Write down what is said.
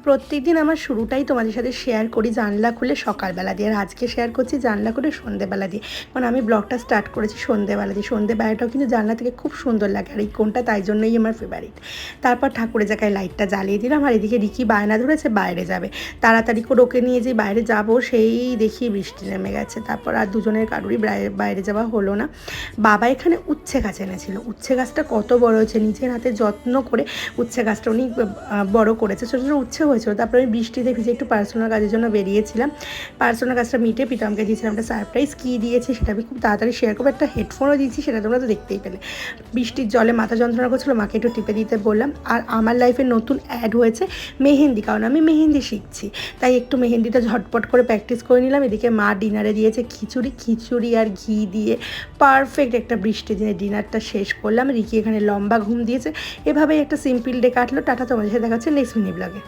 প্রত্যেকদিন আমার শুরুটাই তোমাদের সাথে শেয়ার করি জানলা খুলে সকালবেলা দিয়ে, আর আজকে শেয়ার করছি জানলা খুলে সন্ধ্যেবেলা দিয়ে। মানে আমি ব্লগটা স্টার্ট করেছি সন্ধ্যেবেলা দিয়ে। সন্ধ্যেবেলাটাও কিন্তু জানলা থেকে খুব সুন্দর লাগে, আর এই কোণটা তাই জন্যই আমার ফেভারিট। তারপর ঠাকুরের জায়গায় লাইটটা জ্বালিয়ে দিলাম, আর এদিকে রিকি বায়না ধরেছে বাইরে যাবে। তাড়াতাড়ি করে ওকে নিয়ে যে বাইরে যাব, সেই দেখি বৃষ্টি নেমে গেছে। তারপর আর দুজনের কারোরই বাইরে যাওয়া হলো না। বাবা এখানে উচ্ছে গাছ এনেছিল। উচ্ছে গাছটা কত বড় হয়েছে, নিজের হাতে যত্ন করে উচ্ছে গাছটা উনি বড় করেছে। ছোটো ছোটো উচ্ছে হয়েছিল। তারপরে আমি বৃষ্টিতে ভিজে একটু পার্সোনাল কাজের জন্য বেরিয়েছিলাম। পার্সোনাল কাজটা মিটে প্রীতমকে দিয়েছিলাম একটা সারপ্রাইজ। কী দিয়েছি সেটা আমি খুব তাড়াতাড়ি শেয়ার করবো। একটা হেডফোনও দিয়েছি, সেটা তোমরা তো দেখতেই পেলে। বৃষ্টির জলে মাথা যন্ত্রণা করছিলো, মাকে একটু টিপে দিতে বললাম। আর আমার লাইফে নতুন অ্যাড হয়েছে মেহেন্দি, কারণ আমি মেহেন্দি শিখছি, তাই একটু মেহেন্দিটা ঝটপট করে প্র্যাকটিস করে নিলাম। এদিকে মা ডিনারে দিয়েছে খিচুড়ি আর ঘি দিয়ে পারফেক্ট একটা বৃষ্টির দিনে ডিনারটা শেষ করলাম। রিকি এখানে লম্বা ঘুম দিয়েছে। এভাবেই একটা সিম্পল ডে কাটলো। টাটা, তোমাদের সাথে দেখা হচ্ছে নেক্সট মিনি ব্লগে।